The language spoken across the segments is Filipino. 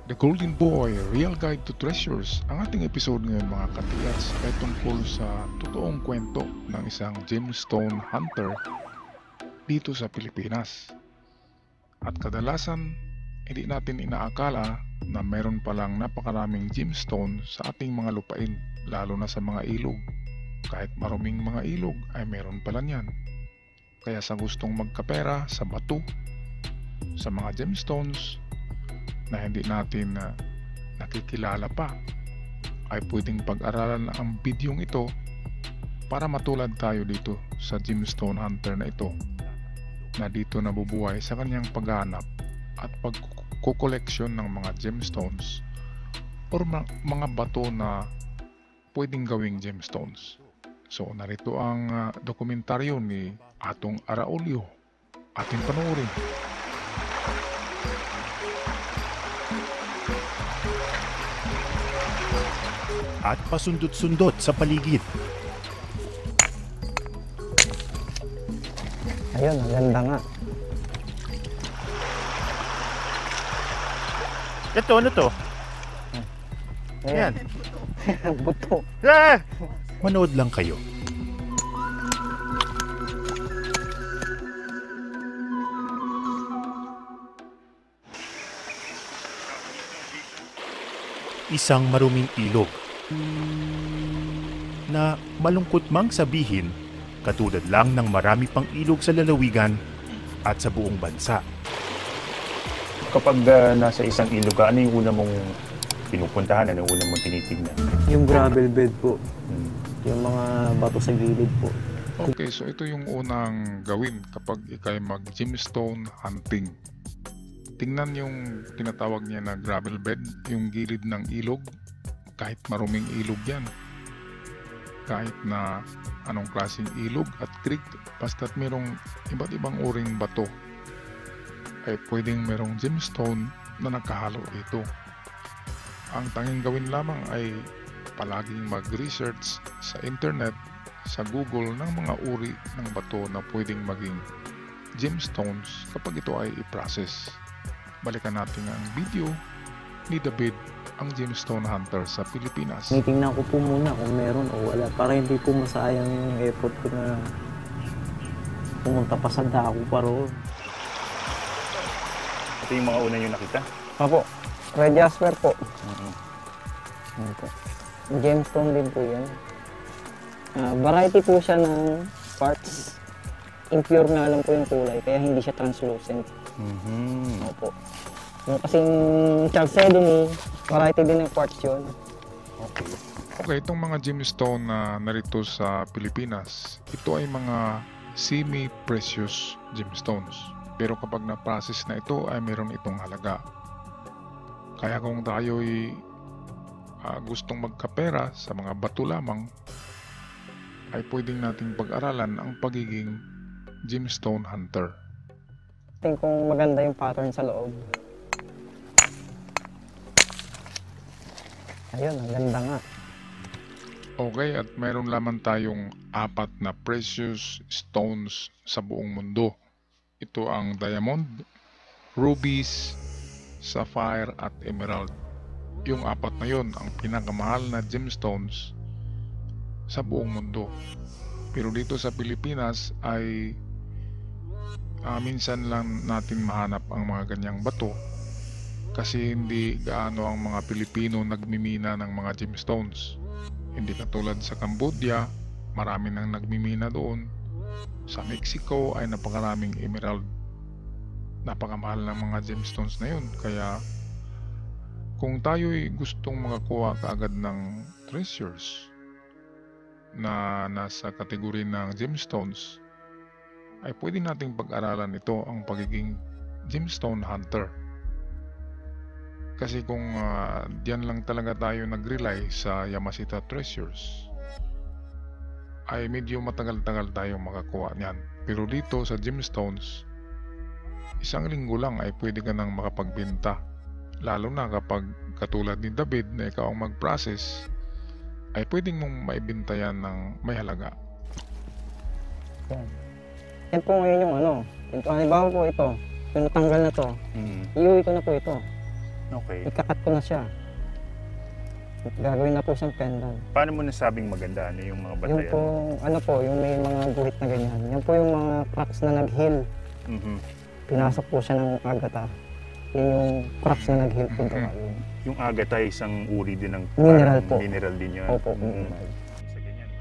The Golden Boy, Real Guide to Treasures. Ang ating episode ngayon mga katiyas ay tungkol sa totoong kwento ng isang gemstone hunter dito sa Pilipinas. At kadalasan, hindi natin inaakala na meron palang napakaraming gemstone sa ating mga lupain, lalo na sa mga ilog. Kahit maruming mga ilog ay meron pala niyan. Kaya sa gustong magkapera sa bato, sa mga gemstones, na hindi natin nakikilala pa, ay pwedeng pag-aralan ang bidyong ito para matulad tayo dito sa gemstone hunter na ito, na dito nabubuhay sa kanyang paghahanap at pagkukoleksyon ng mga gemstones or mga bato na pwedeng gawing gemstones. So narito ang dokumentaryo ni Atong Araulio. Ating panoorin. At pasundot-sundot sa paligid. Ayun, ang ganda nga. Ito, ano to? Ayan. Buto. Ah! Manood lang kayo. Isang maruming ilog na malungkot mang sabihin, katulad lang ng marami pang ilog sa lalawigan at sa buong bansa. Kapag nasa isang ilog ka, ano yung una mong pinupuntahan? Ano yung una mong tinitignan? Yung gravel bed po. Yung mga bato sa gilid po. Okay, so ito yung unang gawin kapag ikay mag-gemstone hunting. Tingnan yung tinatawag niya na gravel bed, yung gilid ng ilog. Kahit maruming ilog yan, kahit na anong klaseng ilog at creek, basta't merong iba't ibang uring bato, ay pwedeng merong gemstone na nakahalo dito. Ang tanging gawin lamang ay palaging mag-research sa internet, sa Google, ng mga uri ng bato na pwedeng maging gemstones kapag ito ay i-process. Balikan natin ang video ni David, ang gemstone hunter sa Pilipinas. Tinitingnan ko po muna kung meron o wala para hindi po masayang yung effort ko na pumunta pa sa dako pa roon. Ito yung mga una nyo nakita? Opo, Red Jasper po. Opo. Gemstone din po yan. Variety po siya ng parts. Impure nga lang po yung kulay, kaya hindi siya translucent. Opo. Yung kasing chalcedony, variety din ng quartz yun. Okay, itong mga gemstone na narito sa Pilipinas, ito ay mga semi-precious gemstones. Pero kapag na-process na ito ay meron itong halaga. Kaya kung tayo'y gustong magkapera sa mga bato lamang, ay pwedeng nating pag-aralan ang pagiging gemstone hunter. Tingin kong maganda yung pattern sa loob. Ayun, ang ganda nga. Okay, at mayroon lamang tayong 4 na precious stones sa buong mundo. Ito ang diamond, rubies, sapphire at emerald. Yung 4 na yon ang pinakamahal na gemstones sa buong mundo. Pero dito sa Pilipinas ay minsan lang natin mahanap ang mga ganyang bato kasi hindi gaano ang mga Pilipino nagmimina ng mga gemstones. Hindi katulad sa Cambodia, marami nang nagmimina doon. Sa Mexico ay napakaraming emerald. Napakamahal ng mga gemstones na yun. Kaya kung tayo'y gustong makakuha kaagad ng treasures na nasa kategory ng gemstones, ay pwede nating pag-aralan ito ang pagiging gemstone hunter. Kasi kung diyan lang talaga tayo nag-rely sa Yamashita Treasures, ay medyo matagal-tagal tayong makakuha niyan. Pero dito sa gemstones, isang linggo lang ay pwede ka nang makapagbenta. Lalo na kapag katulad ni David na ikaw ang mag-process, ay pwedeng mong maibenta yan ng may halaga. Yan po ngayon yung ano. Halimbawa po ito, yung natanggal na to, iuwi ko na po ito. Okay. ikakat ko na siya. Gagawin na po siyang pendant. Paano mo nasabing maganda? Ano yung mga Yung batayan? po, ano po, yung may mga guhit na ganyan. Yan po yung mga cracks na nag-heal. Mhm. Pinasok po siya ng agata. Yun yung cracks na nag-heal po daw. Yun. Yung agate ay isang uri din ng Mineral parang po. Mineral din yun. Opo, Mhm. mineral.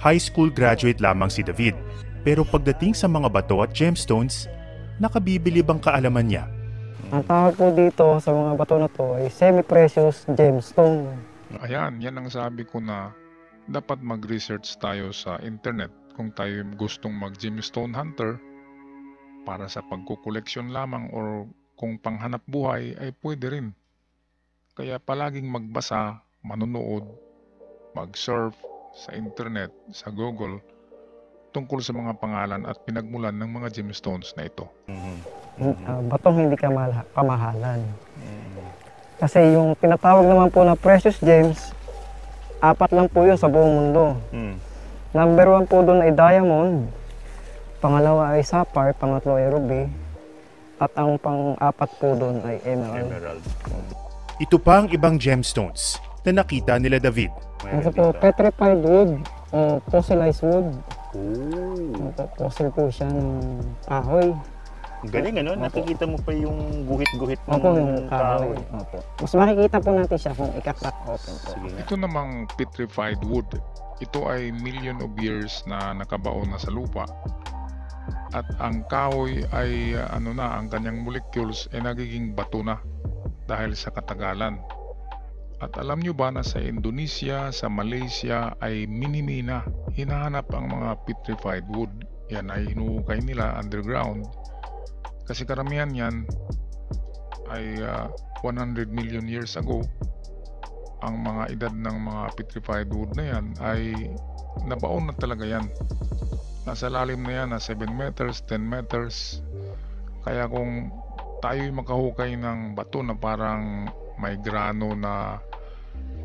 High school graduate lamang si David. Pero pagdating sa mga bato at gemstones, nakabibilib ang kaalaman niya. Ang tawag po dito sa mga bato na to ay semi-precious gemstone. Ayan, yan ang sabi ko na dapat mag-research tayo sa internet kung tayo gustong mag-gemstone hunter para sa pagkukoleksyon lamang or kung panghanap buhay ay pwede rin. Kaya palaging magbasa, manonood, mag-surf sa internet, sa Google tungkol sa mga pangalan at pinagmulan ng mga gemstones na ito. Batong hindi kamahalan. Kasi yung tinatawag naman po na precious gems, 4 lang po yun sa buong mundo. Number 1 po doon ay diamond, pangalawa ay sapphire, pangatlo ay ruby, at ang pang-4 po doon ay emerald. Ito pa ang ibang gemstones na nakita nila David. Ito po, petrified wood o fossilized wood. Oh. Fossil po siya ng kahoy. Galing ano? Nakikita mo pa yung guhit-guhit ng Opo, yung kahoy. Opo. Mas makikita po natin siya kung ika-crack open po. Sige nga. Ito namang petrified wood. Ito ay million of years na nakabaon na sa lupa. At ang kahoy ay ang kanyang molecules ay nagiging bato na dahil sa katagalan. At alam nyo ba na sa Indonesia, sa Malaysia ay minimina, hinahanap ang mga petrified wood. Yan ay hinuhukay nila underground. Kasi karamihan yan ay 100 million years ago. Ang mga edad ng mga petrified wood na yan ay nabaon na talaga yan. Nasa lalim na yan na 7 meters, 10 meters. Kaya kung tayo'y makahukay ng bato na parang may grano na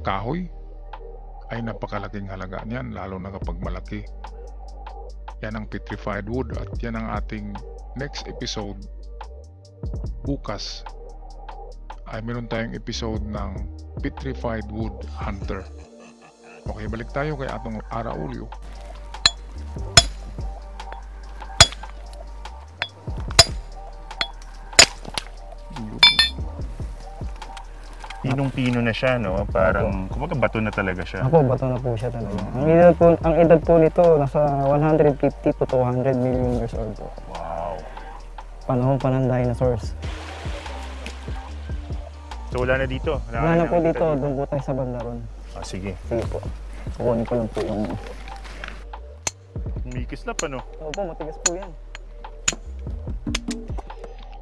kahoy, ay napakalaking halaga niyan, lalo na kapag malaki. Yan ang petrified wood at yan ang ating next episode. Bukas ay meron tayong episode ng Petrified Wood Hunter. Okay, balik tayo kay atong Araulio. Pinong-pino na siya, no? Parang, kumbaga bato na talaga siya. Ako, bato na po siya talaga. Ang edad po nito, nasa 150 to 200 million years old po. Wow. Panahon pa ng dinosaurs. So wala na dito? Wala na po dito, doon po tayo sa banda ron. Ah, sige. Sige po. Kukunin ko lang po yung... Umikislap, ano? Opo, matigas po yan.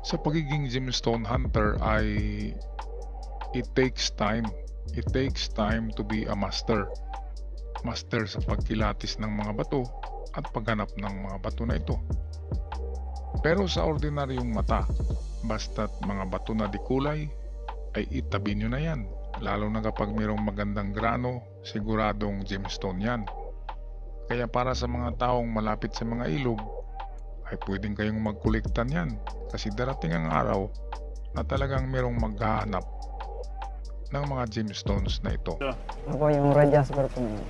Sa pagiging gemstone hunter ay it takes time. It takes time to be a master. Master sa pagkilatis ng mga bato at paghanap ng mga bato na ito. Pero sa ordinaryong mata, basta't mga bato na di kulay, ay itabi nyo na yan. Lalo na kapag mayroong magandang grano, siguradong gemstone yan. Kaya para sa mga taong malapit sa mga ilog, ay pwedeng kayong magkolektan yan. Kasi darating ang araw na talagang mayroong maghahanap ng mga gemstones na ito. Ako yung red jasper po niya.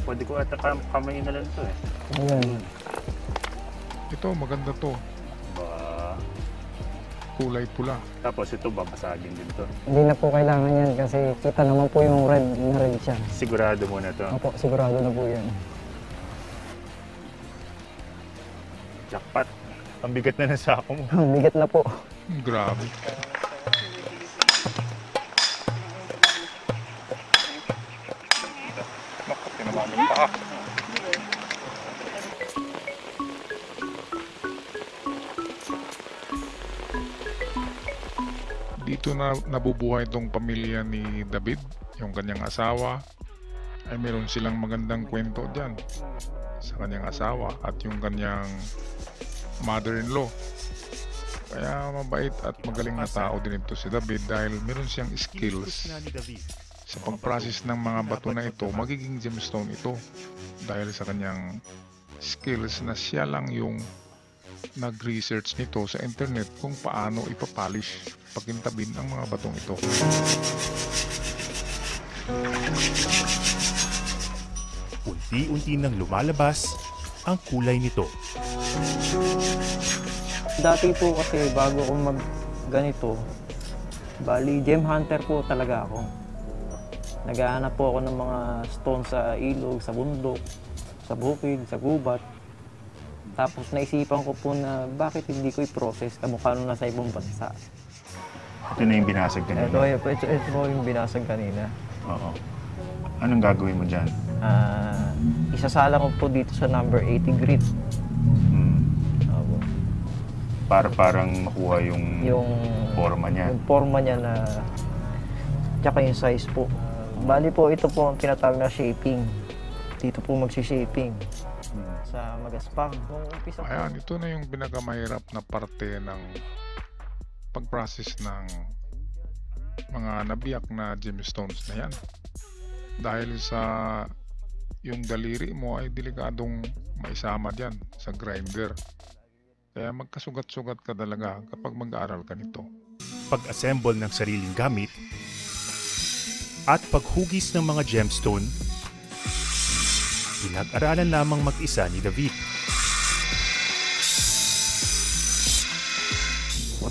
Pwede ko ata kamay na lang ito eh. Ayun. Ito, maganda to. Ba. Kulay pula. Tapos ito babasagin din to. Hindi na po kailangan yan kasi kita naman po yung red na red siya. Sigurado mo na to. Opo, sigurado na po yan. Jackpot. Ang bigat na ng sako mo. Ang bigat na po. Grabe. Naku, tinamaan yung paa. Dito na nabubuhay itong pamilya ni David, yung kanyang asawa. Ay meron silang magandang kwento dyan sa kanyang asawa at yung kanyang mother-in-law. Kaya mabait at magaling na tao din ito si David dahil meron siyang skills sa pag-process ng mga bato na ito. Magiging gemstone ito dahil sa kanyang skills na siya lang yung nag-research nito sa internet kung paano ipapolish pakintabin ang mga batong ito. Unti-unti nang lumalabas ang kulay nito. Dati po kasi bago ako mag ganito, bali gem hunter po talaga ako. Naghahanap po ako ng mga stone sa ilog, sa bundok, sa bukid, sa gubat. Tapos naisipan ko po na bakit hindi ko i-process kamukha nung nasa ibang bansa. Ito na yung binasag kanina. Ito po yung binasag kanina. Oo. Anong gagawin mo dyan? Isasala ko po dito sa number 80 grid. Opo. Para parang makuha yung forma niya. Yung forma niya na tsaka yung size po. Bali po ito po ang tinatawag na shaping. Dito po magsi-shaping sa magaspang. Nung umpisa po, Ayan, ito na yung pinakamahirap na parte ng pag-process ng mga nabiyak na gemstones na yan. Dahil sa yung daliri mo ay delikadong maisama dyan sa grinder. Kaya magkasugat-sugat ka talaga kapag mag-aaral ka nito. Pag-assemble ng sariling gamit at paghugis ng mga gemstone, pinag-aralan lamang mag-isa ni David.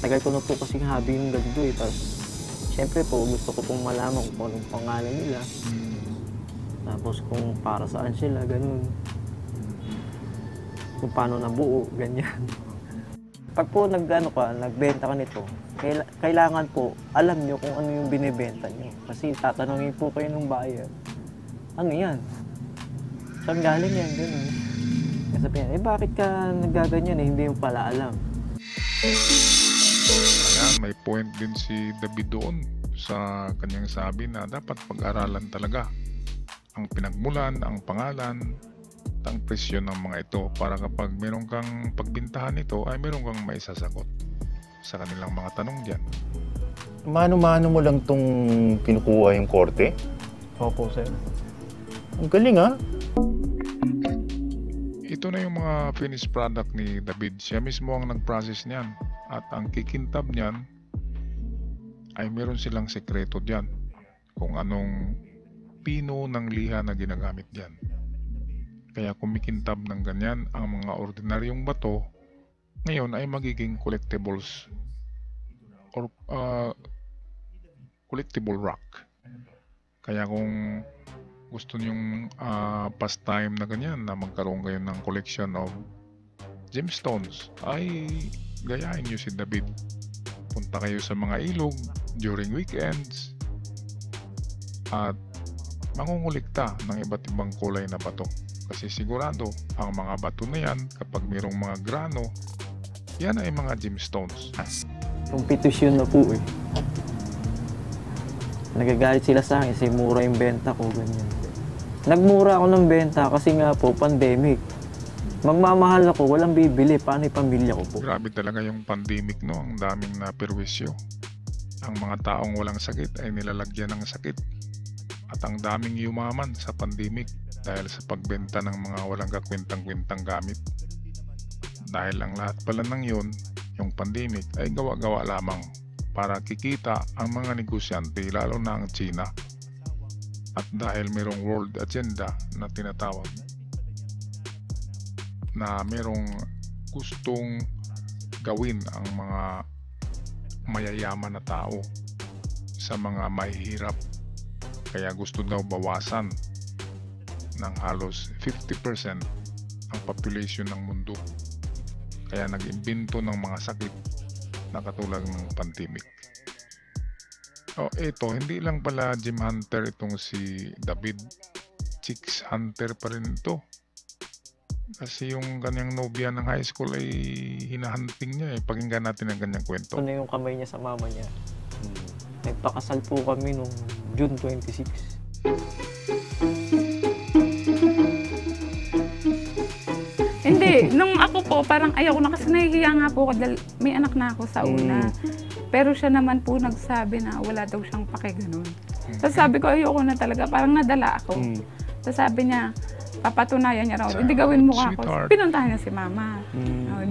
matagal ko na po kasing hobby yung ganito eh. Tapos, syempre po, gusto ko pong malaman kung anong pangalan nila. Tapos kung para saan sila, ganun. Kung paano nabuo, ganyan. Pag po nagbenta ka nito, kailangan po, alam nyo kung ano yung binibenta nyo. Kasi tatanungin po kayo ng buyer, ano yan? Saan galing yan? Ganun. Kasi sabihin, bakit ka nagaganyan eh? Hindi mo pala alam. Ayan, may point din si David doon sa kanyang sabi na dapat pag-aralan talaga ang pinagmulan, ang pangalan, at ang presyo ng mga ito para kapag meron kang pagbintahan nito ay meron kang maisasagot sa kanilang mga tanong dyan. Mano-mano mo lang tong kinukuha yung korte? Opo, sir. Ang galing ha? Ito na yung mga finished product ni David. Siya mismo ang nag-process niyan. At ang kikintab niyan ay meron silang sekreto diyan kung anong pino ng liha na ginagamit diyan. Kaya kumikintab ng ganyan ang mga ordinaryong bato ngayon ay magiging collectibles or collectible rock. Kaya kung gusto niyong pastime na ganyan na magkaroon kayo ng collection of gemstones ay gayahin niyo si David. Punta kayo sa mga ilog during weekends at mangungulikta ng iba't ibang kulay na bato. Kasi sigurado ang mga bato na yan kapag mayroong mga grano, yan ay mga gemstones. Competition na po eh. Nagagalit sila sa akin kasi mura yung benta ko, ganyan. Nagmura ako ng benta kasi nga po, pandemic. Magmamahal ako, walang bibili. Paano yung pamilya ko po? Grabe talaga yung pandemic, no? Ang daming naperwisyo. Ang mga taong walang sakit ay nilalagyan ng sakit. At ang daming yumaman sa pandemic dahil sa pagbenta ng mga walang kakwintang-kwintang gamit. Dahil ang lahat pala ng yun, yung pandemic, ay gawa-gawa lamang para kikita ang mga negosyante, lalo na ang China. At dahil mayroong world agenda na tinatawag na mayroong gustong gawin ang mga mayayaman na tao sa mga mahihirap. Kaya gusto daw bawasan ng halos 50% ang population ng mundo. Kaya nag-imbento ng mga sakit na katulad ng pandemic. Ito, hindi lang pala gem hunter itong si David. Chicks hunter pa rin ito. Kasi yung kanyang nobya ng high school ay hinahunting niya eh. Pakinggan natin ang kanyang kwento. Ano yung kamay niya sa mama niya? Nagpakasal po kami nung June 26. Hindi, nung ako po, parang ayaw ko na kasi nahihiya nga po ako dahil may anak na ako sa una. Pero siya naman po nagsabi na wala daw siyang pake-ganon. So sabi ko, ayoko na talaga, parang nadala ako. So sabi niya, papatunayan niya raw, hindi gawin mo ka ako. Sweetheart. Pinuntahan niya si mama.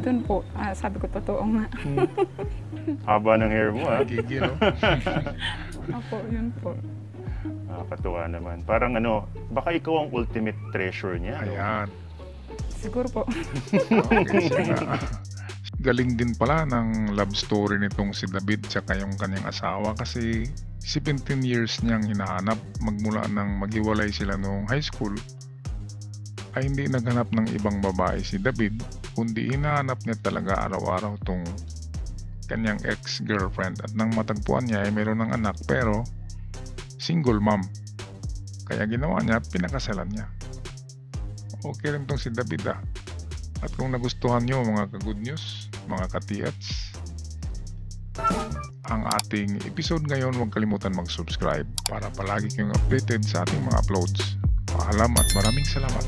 Doon po, sabi ko, totoo nga. Haba ng hair mo, ha? Gigi, no? Opo, yun po. Nakakatuwa naman. Parang ano, baka ikaw ang ultimate treasure niya. no? Ayan. Siguro po. Okay, sige nga. Galing din pala ng love story nitong si David tsaka yung kanyang asawa kasi 17 years niyang hinahanap magmula nang maghiwalay sila noong high school ay hindi naghanap ng ibang babae si David kundi hinahanap niya talaga araw-araw tong kanyang ex-girlfriend at nang matagpuan niya ay meron ng anak pero single mom. Kaya ginawa niya, pinakasalan niya. Okay rin tong si David At kung nagustuhan nyo mga ka-good news, mga ka-tiats, ang ating episode ngayon, huwag kalimutan mag-subscribe para palagi kayong updated sa ating mga uploads. Paalam at maraming salamat.